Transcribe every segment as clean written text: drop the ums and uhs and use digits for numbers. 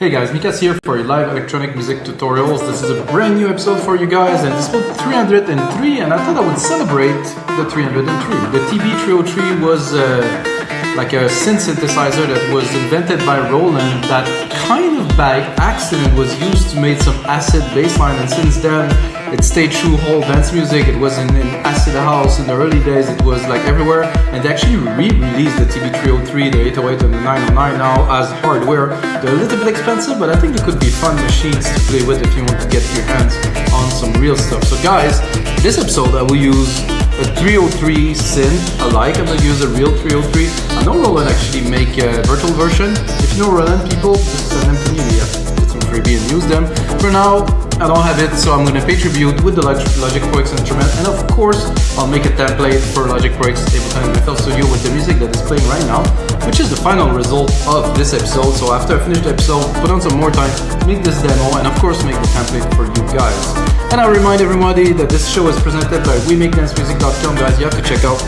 Hey guys, Mikas here for your live electronic music tutorials. This is a brand new episode for you guys, and it's about 303, and I thought I would celebrate the 303. The TB303 was like a synth synthesizer that was invented by Roland that kind of by accident was used to make some acid bassline, and since then it stayed true whole dance music. It was in acid house in the early days, it was like everywhere, and they actually re-released the TB303, the 808 and the 909 now as hardware. They're a little bit expensive, but I think they could be fun machines to play with if you want to get your hands on some real stuff. So guys, this episode I will use a 303 synth alike. I'm gonna use a real 303. I know Roland actually make a virtual version. If you know Roland, people, just send them to me. Yeah, get some freebie and use them. For now, I don't have it, so I'm gonna pay tribute with the Logic Pro X instrument, and of course, I'll make a template for Logic Pro X Ableton and FL Studio with the music that is playing right now, which is the final result of this episode. So after I finish the episode, put on some more time, make this demo, and of course, make the template for you guys. And I remind everybody that this show is presented by WeMakeDanceMusic.com. Guys, you have to check out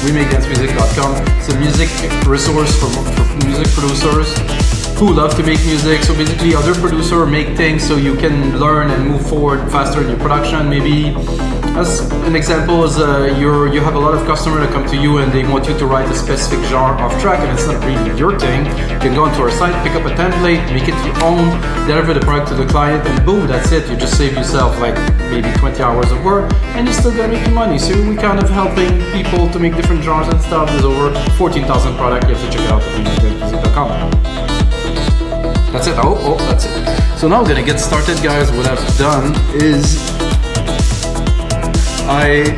WeMakeDanceMusic.com. It's a music resource for music producers who love to make music. So basically, other producers make things so you can learn and move forward faster in your production. Maybe as an example is you have a lot of customers that come to you and they want you to write a specific genre of track, and it's not really your thing. You can go onto our site, pick up a template, make it your own, deliver the product to the client, and boom, that's it. You just save yourself like maybe 20 hours of work, and you're still gonna make your money. So we're kind of helping people to make different genres and stuff. There's over 14,000 products. You have to check it out at WeMakeDanceMusic.com. That's it. Oh, that's it. So now we're gonna get started, guys. What I've done is I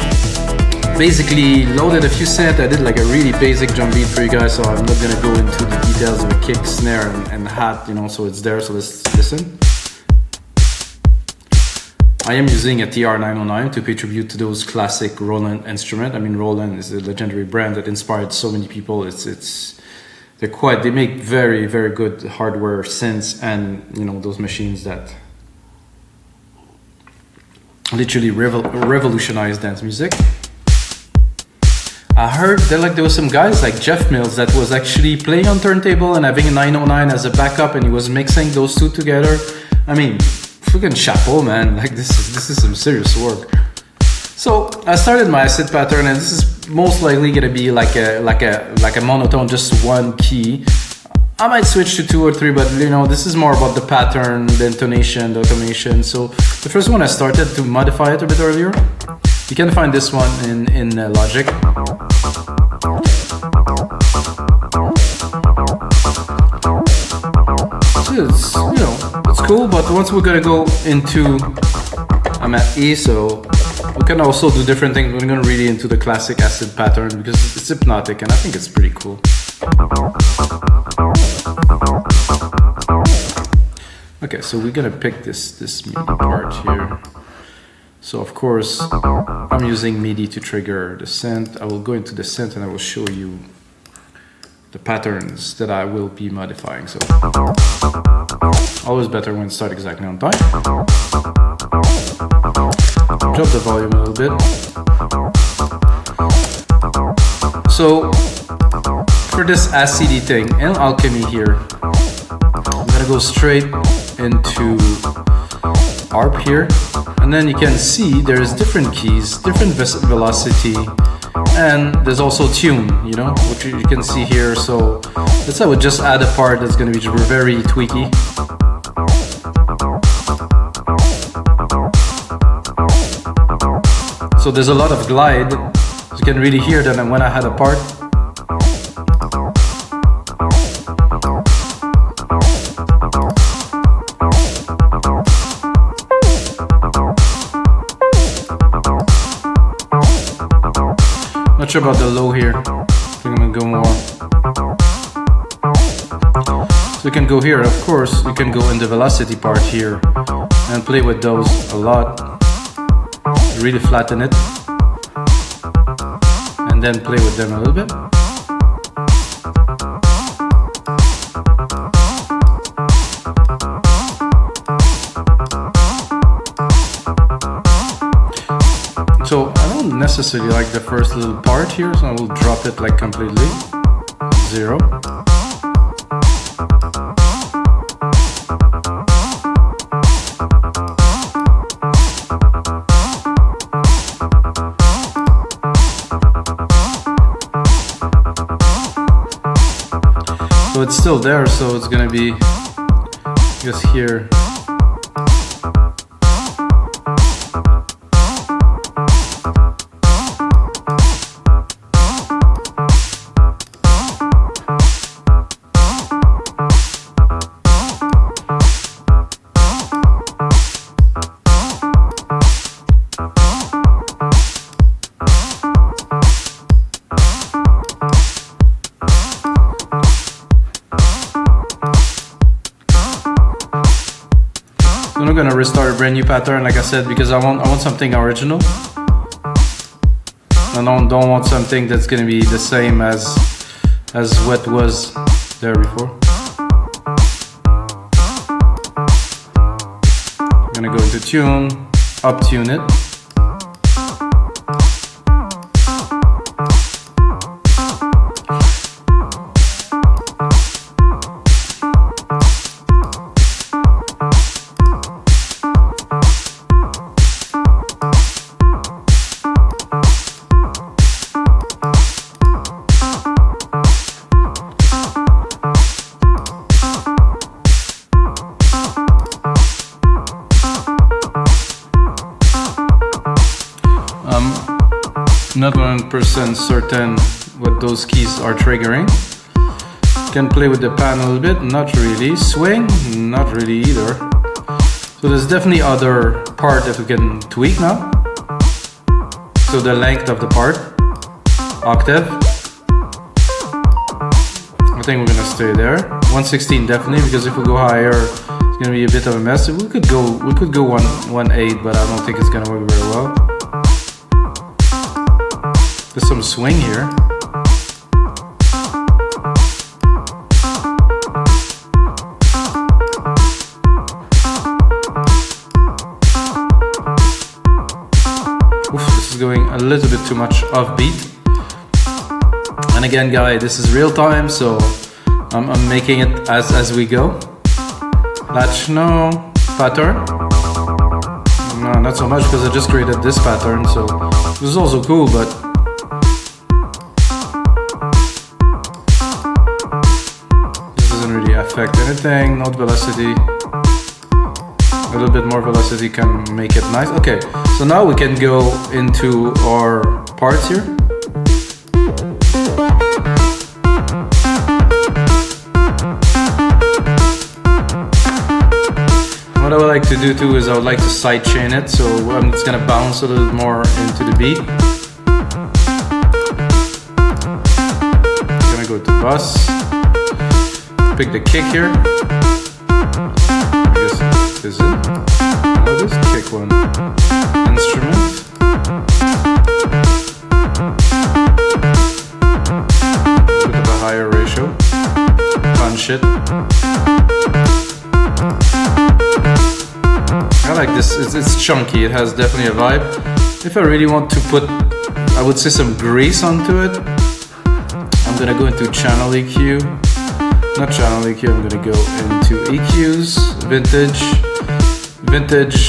basically loaded a few synths. I did like a really basic drum beat for you guys, so I'm not gonna go into the details of a kick, snare, and hat, you know, so it's there, so let's listen. I am using a TR909 to pay tribute to those classic Roland instruments. I mean, Roland is a legendary brand that inspired so many people. They make very, very good hardware synths, and you know, those machines that literally revolutionized dance music. I heard there was some guys like Jeff Mills that was actually playing on turntable and having a 909 as a backup, and he was mixing those two together. I mean, freaking chapeau, man! Like this is some serious work. So I started my acid pattern, and this is most likely gonna be like a monotone, just one key. I might switch to 2 or 3, but you know, this is more about the pattern, the intonation, the automation. So the first one I started to modify it a bit earlier. You can find this one in Logic. So it's cool, but once we're gonna go into, I'm at E, so we can also do different things. We're gonna really into the classic acid pattern because it's hypnotic, and I think it's pretty cool. Okay, so we're gonna pick this MIDI part here. So of course, I'm using MIDI to trigger the synth. I will go into the synth and I will show you the patterns that I will be modifying. So always better when start exactly on time. Drop the volume a little bit. So for this acidy thing in Alchemy here, I'm gonna go straight into ARP here, and then you can see there's different keys, different velocity, and there's also tune, you know, which you can see here. So let's say I would just add a part that's gonna be very tweaky. So there's a lot of glide. You can really hear that when I had a part. Not sure about the low here. I think I'm gonna go more. So you can go here, of course, you can go in the velocity part here and play with those a lot. Really flatten it. And then play with them a little bit. So I don't necessarily like the first little part here, so I will drop it like completely. 0. it's still there, so it's gonna be just here. I'm gonna restart a brand new pattern, like I said, because I want something original. I don't want something that's gonna be the same as what was there before. I'm gonna go into tune, up tune it. Not 100% certain what those keys are triggering. Can play with the pan a little bit, not really. Swing, not really either. So there's definitely other part that we can tweak now. So the length of the part, octave. I think we're gonna stay there. 116 definitely, because if we go higher, it's gonna be a bit of a mess. We could go 1.8, but I don't think it's gonna work very well. There's some swing here. Oof, this is going a little bit too much offbeat. And again, guys, this is real time, so I'm making it as we go. Techno pattern. No, not so much, because I just created this pattern, so this is also cool, but affect anything. Note velocity, a little bit more velocity can make it nice. Okay, so now we can go into our parts here. What I would like to do too is I would like to sidechain it, so I'm just gonna bounce a little more into the beat. I'm gonna go to bus. Pick the kick here. I guess this is it. I'll just kick one instrument. Bit of a higher ratio. Punch it. I like this. It's chunky. It has definitely a vibe. If I really want to put, I would say, some grease onto it, I'm gonna go into channel EQ. Not channel EQ, I'm gonna go into EQs, vintage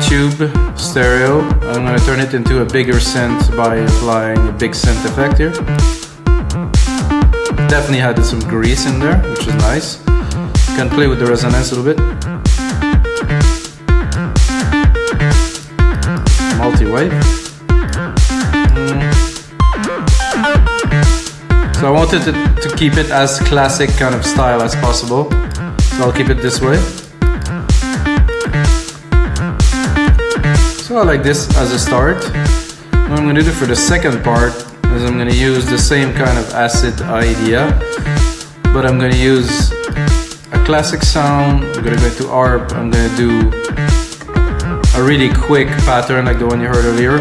tube stereo. I'm gonna turn it into a bigger synth by applying a big synth effect here. Definitely had some grease in there, which is nice. Can play with the resonance a little bit. Multi-wave. So I wanted to keep it as classic kind of style as possible. So I'll keep it this way. So I like this as a start. What I'm going to do for the second part is I'm going to use the same kind of acid idea, but I'm going to use a classic sound. I'm going to go into ARP. I'm going to do a really quick pattern like the one you heard earlier.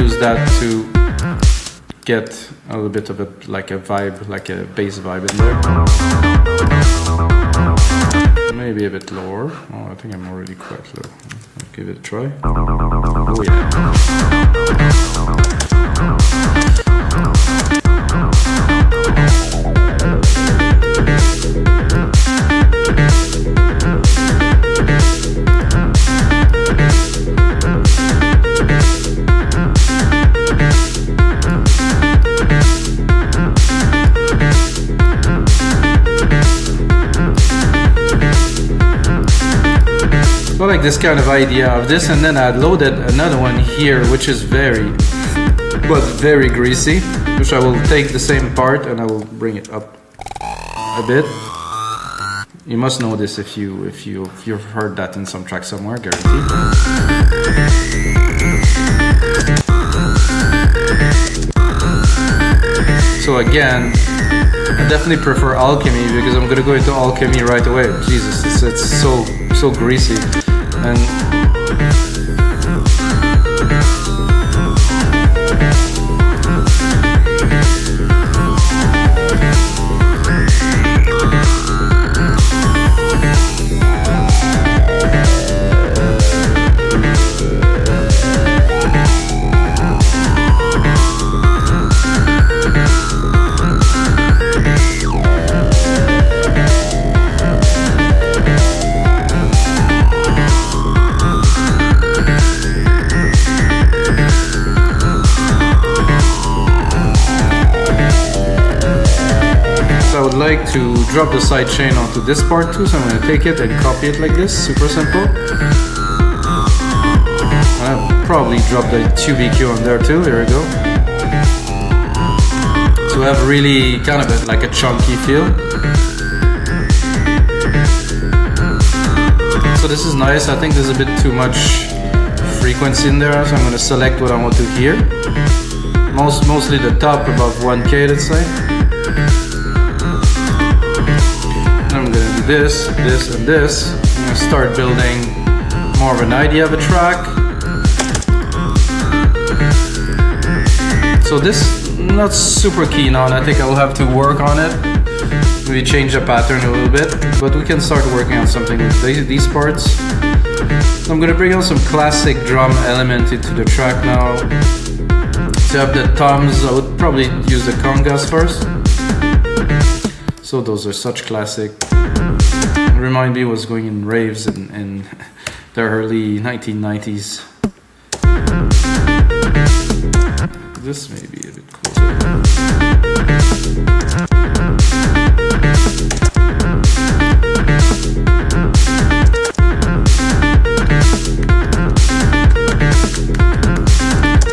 Use that to get a little bit of a like a vibe, like a bass vibe in there. Maybe a bit lower. Oh, I think I'm already quite low. I'll give it a try. Oh yeah. like this kind of idea of this, and then I loaded another one here, which is very greasy, which I will take the same part and I will bring it up a bit. You must know this if you've heard that in some track somewhere, guaranteed. So again, I definitely prefer Alchemy because I'm gonna go into Alchemy right away. Jesus, it's so greasy. And like to drop the sidechain onto this part too, so I'm going to take it and copy it like this, super simple. I'll probably drop the TB303 on there too, here we go. So we have really kind of like a chunky feel. So this is nice. I think there's a bit too much frequency in there, so I'm going to select what I want to hear. Mostly the top above 1K, let's say. I'm gonna do this, this, and this. I'm gonna start building more of an idea of a track. So this, not super keen on. I think I'll have to work on it. Maybe change the pattern a little bit, but we can start working on something with these parts. So I'm gonna bring on some classic drum element into the track now. So I have the toms. I would probably use the congas first. So those are such classic. Remind me what's going in raves in the early 1990s. This may be a bit closer.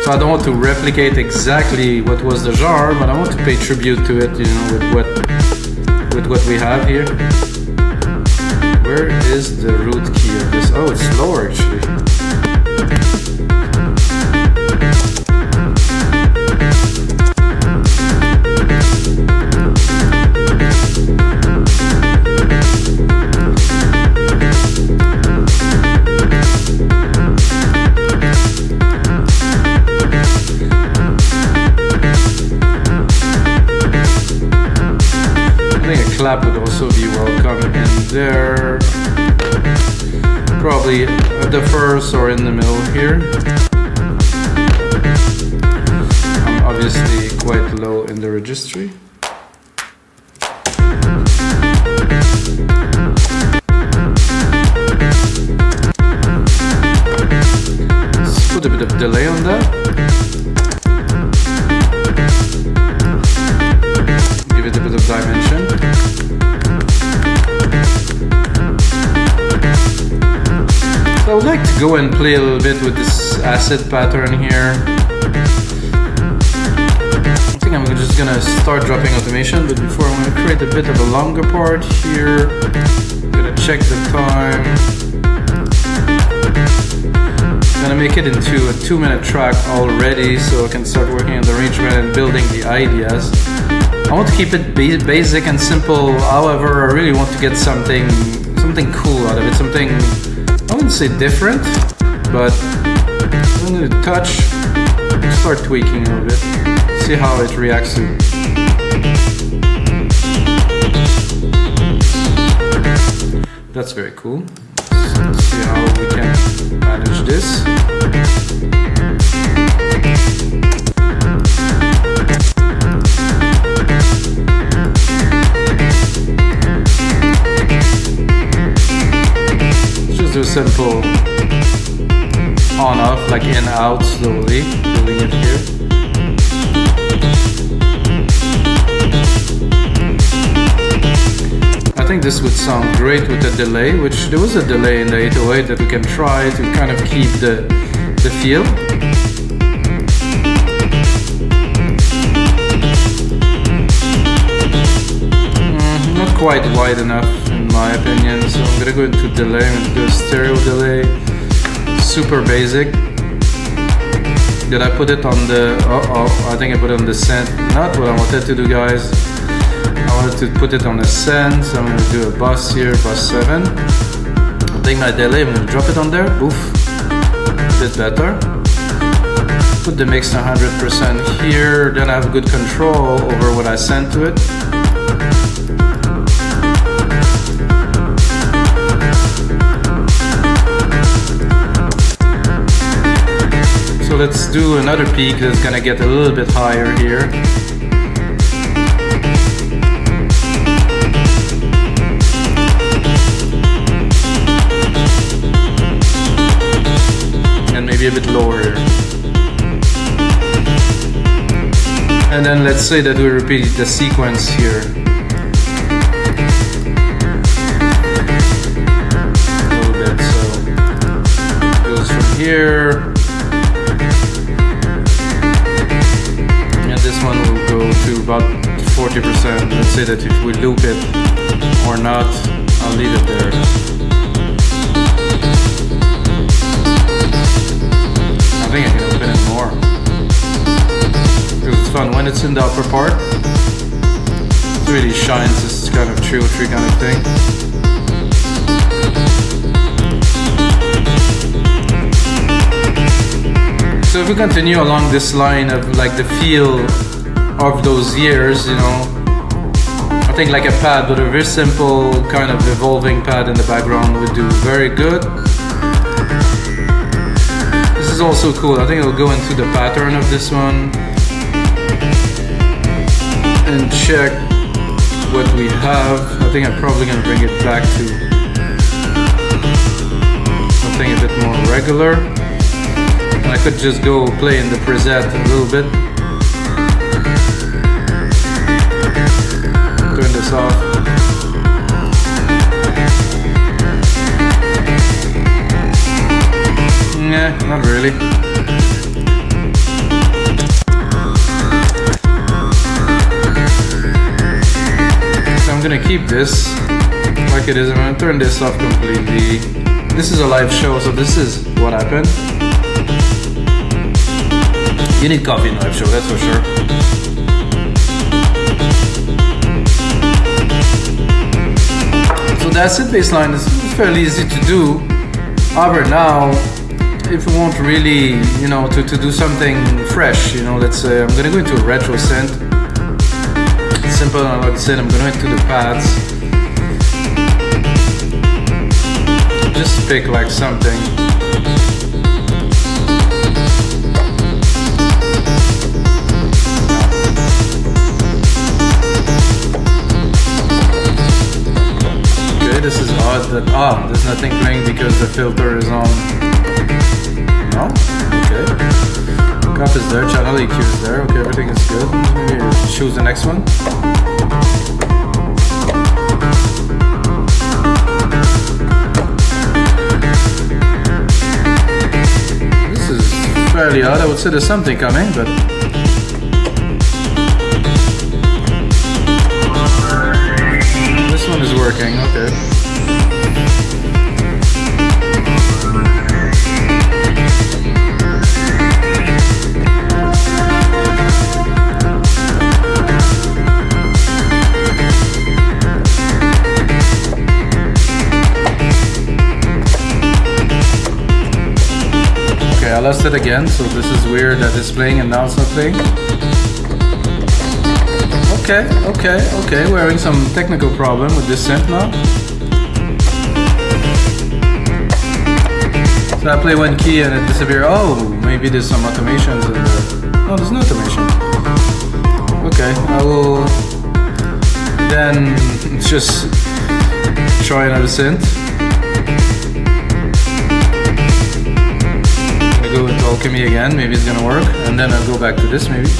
So I don't want to replicate exactly what was the genre, but I want to pay tribute to it, you know, with what we have here. Where is the root key of this? Oh, it's lower actually. I think a clap would also be welcome in there. Probably at the first or in the middle here. I'm obviously quite low in the registry. Let's put a bit of delay on that. Give it a bit of dimension. I would like to go and play a little bit with this acid pattern here. I think I'm just gonna start dropping automation, but before I'm gonna create a bit of a longer part here. I'm gonna check the time. I'm gonna make it into a 2-minute track already, so I can start working on the arrangement and building the ideas. I want to keep it basic and simple, however, I really want to get something cool out of it, something, I wouldn't say different, but I'm going to touch, start tweaking a little bit, see how it reacts to. That's very cool. Let's see how we can manage this. Do simple on off, like in out slowly, building it here. I think think this would sound great with a delay, which there was a delay in the 808 that we can try to kind of keep the feel. Not quite wide enough in my opinion, so I'm gonna go into delay. I'm gonna do a stereo delay, super basic. Did I put it on the, I think I put it on the synth. Not what I wanted to do, guys. I wanted to put it on the synth, so I'm going to do a bus here, bus 7. I'll take my delay, I'm going to drop it on there, oof, a bit better. Put the mix to 100% here, then I have good control over what I send to it. So let's do another peak that's gonna get a little bit higher here. And maybe a bit lower here. And then let's say that we repeat the sequence here. A little bit, so it goes from here. This one will go to about 40%. Let's say that if we loop it or not, I'll leave it there. I think I can open it more. Because it's fun. When it's in the upper part, it really shines this kind of trio tree kind of thing. So if we continue along this line of like the feel of those years, you know, I think like a pad, but a very simple kind of evolving pad in the background would do very good. This is also cool. I think I'll go into the pattern of this one and check what we have. I think I'm probably gonna bring it back to something a bit more regular. I could just go play in the preset a little bit. Turn this off. Nah, not really. So I'm gonna keep this like it is. I'm gonna turn this off completely. This is a live show, so this is what happened. You need coffee in a live show, that's for sure. So that's it, bassline. It's fairly easy to do. However, now, if we want really, you know, to do something fresh, you know, let's say I'm gonna go into a retro synth. Simple analog synth, I'm gonna go into the pads. Just pick like something. This is odd that, there's nothing playing because the filter is on. No? Okay. Cup is there, channel EQ is there, okay, everything is good. Maybe choose the next one. This is fairly odd, I would say there's something coming, but this one is working, okay. Okay, I lost it again, so this is weird that it's playing and now it's not playing. Okay, we're having some technical problem with this synth now. So I play one key and it disappears. Oh, maybe there's some automations in there. No, there's no automation. Okay, I will then just try another synth. I'm gonna go into Alchemy again, maybe it's gonna work. And then I'll go back to this maybe.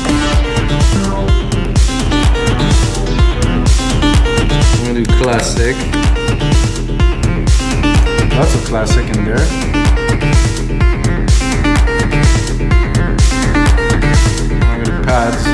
gonna do classic. Lots of classic in there. I'm gonna do pads.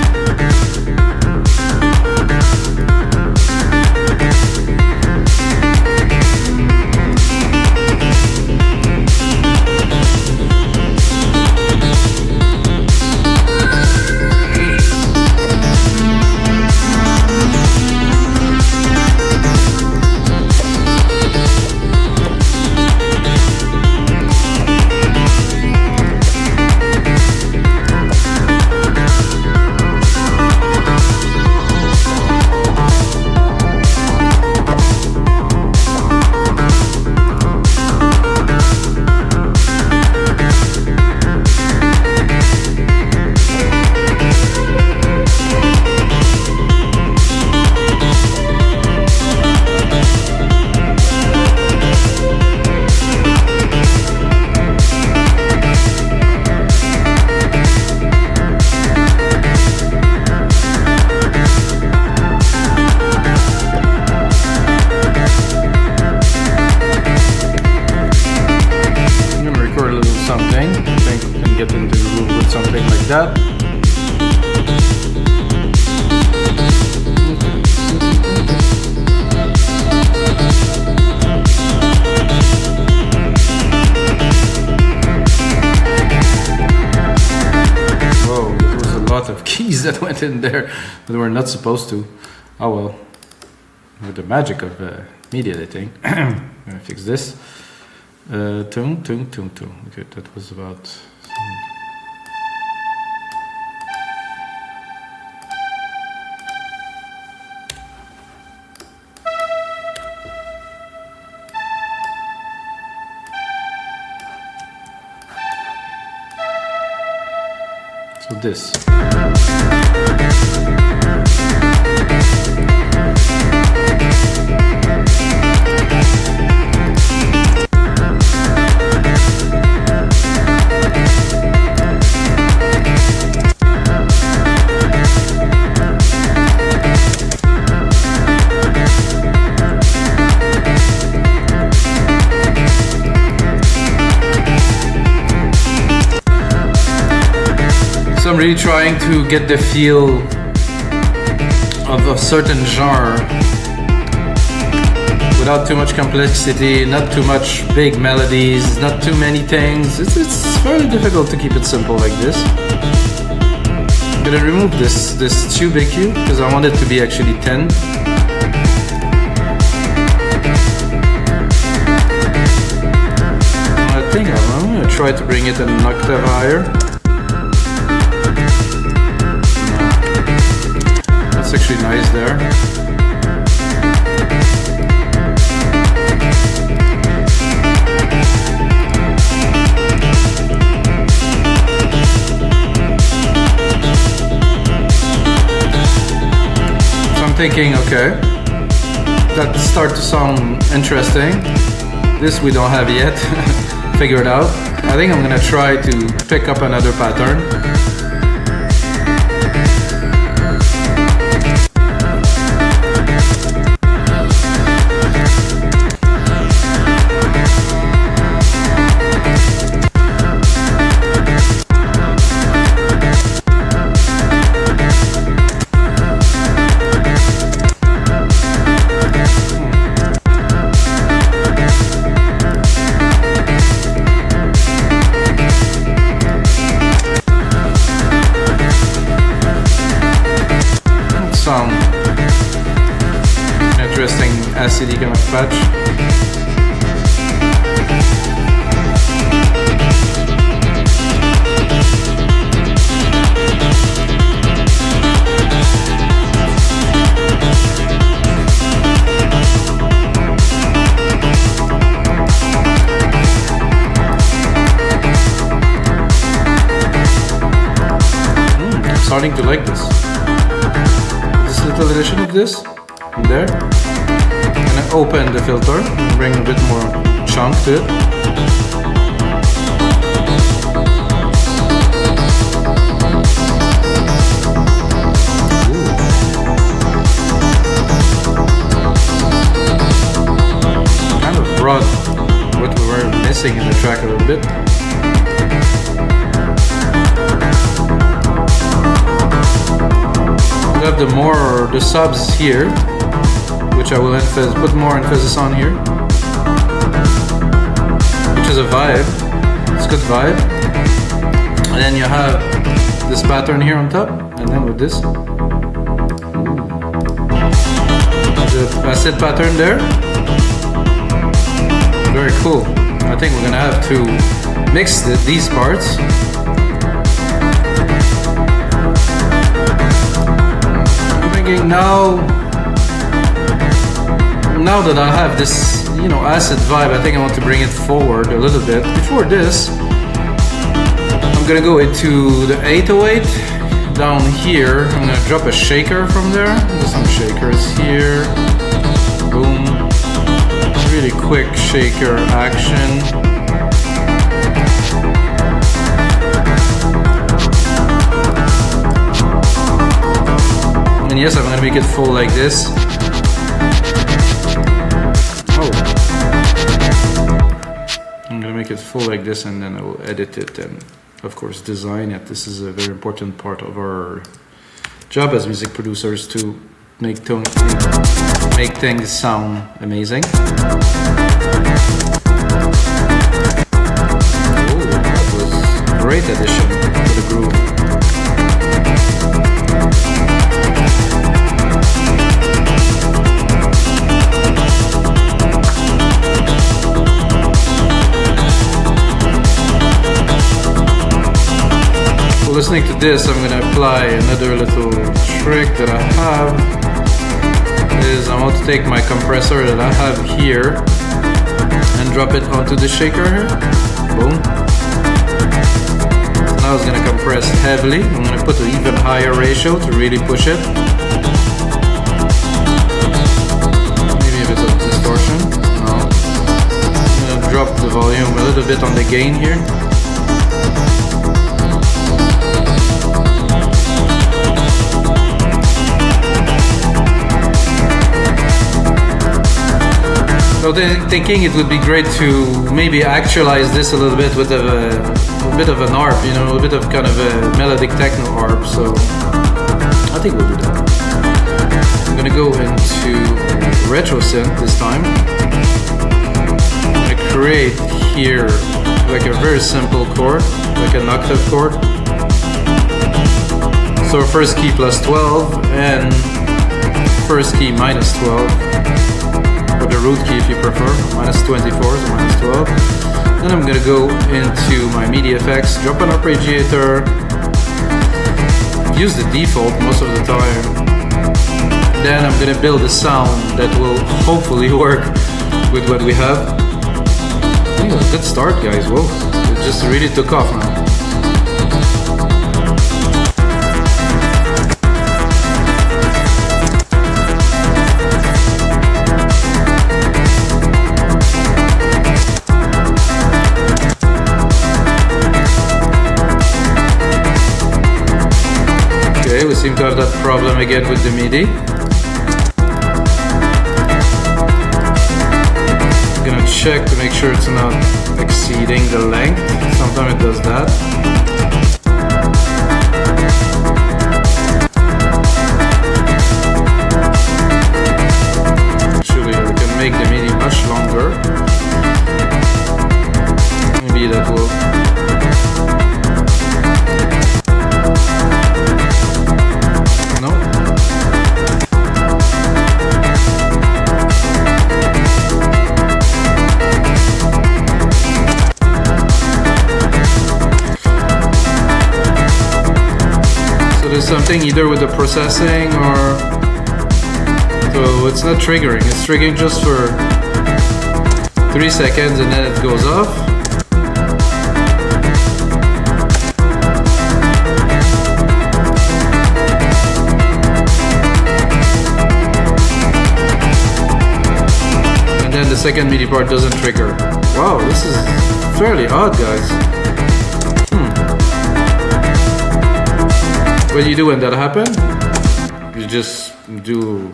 That. Whoa, there was a lot of keys that went in there that were not supposed to. Oh well, with the magic of media editing. I'm gonna fix this. Tune. Okay, that was about. So this. So I'm really trying to get the feel of a certain genre without too much complexity, not too much big melodies, not too many things. It's very difficult to keep it simple like this. I'm gonna remove this tube EQ because I want it to be actually 10. I think I'm gonna try to bring it an octave higher. Actually nice there. So I'm thinking, okay, that starts to sound interesting. This we don't have yet figured out. I think I'm gonna try to pick up another pattern. Some interesting acidy kind of patch. I'm starting to like this. Little addition of this in there. I'm gonna open the filter and bring a bit more chunk to it. Ooh. progressing in the track a little bit. We have the subs here, which I will put more emphasis on here, which is a vibe. It's a good vibe. And then you have this pattern here on top, and then with this, the acid pattern there. Very cool. I think we're gonna have to mix these parts. I'm thinking now that I have this, you know, acid vibe, I think I want to bring it forward a little bit. Before this, I'm gonna go into the 808 down here. I'm gonna drop a shaker from there. There's some shakers here. Boom. Really quick shaker action. And yes, I'm gonna make it full like this. Oh. I'm gonna make it full like this, and then I will edit it and of course design it. This is a very important part of our job as music producers, to make things sound amazing. Oh, that was a great addition to the groove. Listening to this, I'm going to apply another little trick that I have. Is I'm going to take my compressor that I have here and drop it onto the shaker here. Boom. So now it's going to compress heavily. I'm going to put an even higher ratio to really push it. Maybe a bit of distortion. No. I'm going to drop the volume a little bit on the gain here. So thinking it would be great to maybe actualize this a little bit with a bit of an ARP, you know, a bit of kind of a melodic techno ARP. So I think we'll do that. I'm gonna go into retro synth this time. I create here like a very simple chord, like an octave chord. So first key plus 12 and first key minus 12. Or the root key if you prefer, minus 24, so minus 12. Then I'm gonna go into my MIDI effects, drop an arpeggiator, use the default most of the time. Then I'm gonna build a sound that will hopefully work with what we have. I think it was a good start, guys. Whoa, it just really took off now. We seem to have that problem again with the MIDI. I'm gonna check to make sure it's not exceeding the length. Sometimes it does that. Actually, we can make the MIDI much longer. Maybe that will. Something either with the processing or so it's not triggering, it's triggering just for 3 seconds and then it goes off. And then the second MIDI part doesn't trigger. Wow, this is fairly odd, guys. What do you do when that happens? You just do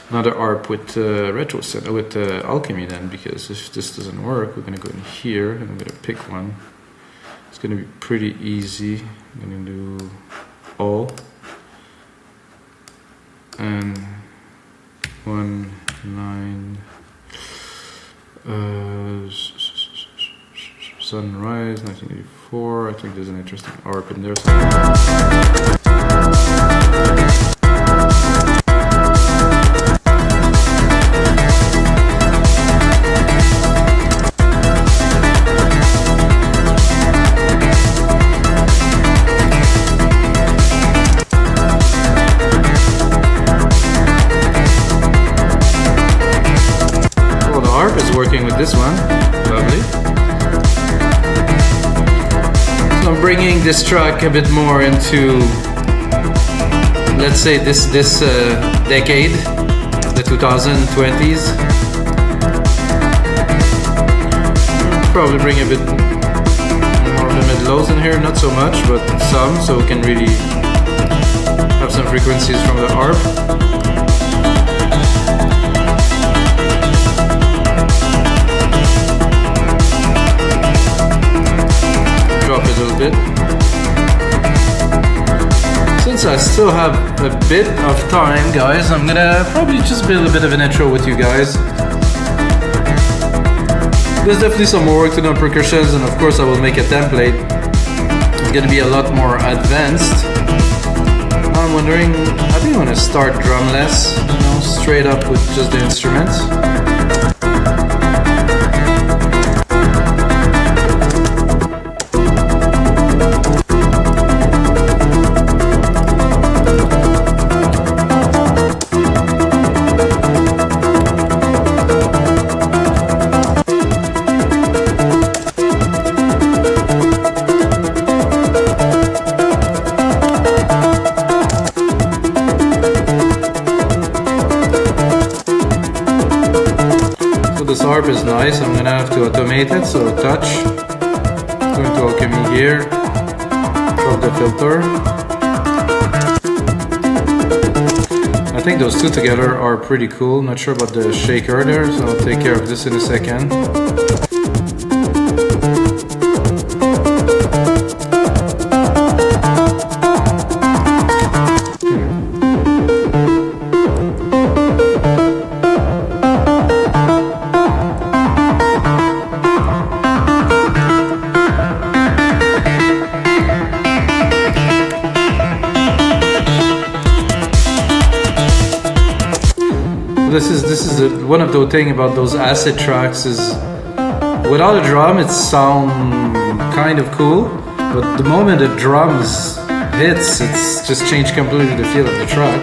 another ARP with retro set with Alchemy then, because if this doesn't work, we're gonna go in here and I'm gonna pick one. It's gonna be pretty easy. I'm gonna do all and 1 9 Sunrise 1984. I think there's an interesting ARP in there somewhere. Working with this one, lovely. So I'm bringing this track a bit more into, let's say, this decade, the 2020s. Probably bring a bit more of the mid-lows in here, not so much, but some, so we can really have some frequencies from the ARP. Drop it a little bit. Since I still have a bit of time, guys, I'm gonna probably just build a bit of an intro with you guys. There's definitely some more work to do on percussions, and of course I will make a template. It's gonna be a lot more advanced. I'm wondering, I think I'm gonna start drumless, you know, straight up with just the instruments. This ARP is nice. I'm gonna have to automate it, so touch, go into Alchemy here, drop the filter. I think those two together are pretty cool. Not sure about the shaker there, so I'll take care of this in a second. This is one of the things about those acid tracks is without a drum it sounds kind of cool, but the moment the drums hits, it's just changed completely the feel of the track.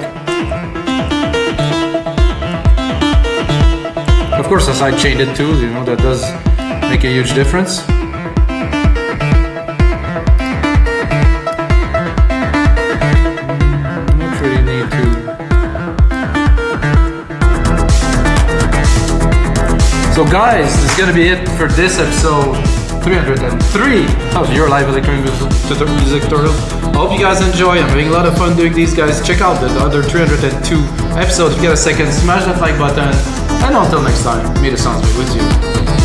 Of course, I sidechained it too, you know, that does make a huge difference. So guys, this is gonna be it for this episode 303 of your live electronic music tutorial. I hope you guys enjoy. I'm having a lot of fun doing these, guys. Check out the other 302 episodes. If you get a second, smash that like button. And until next time, may the sounds be with you.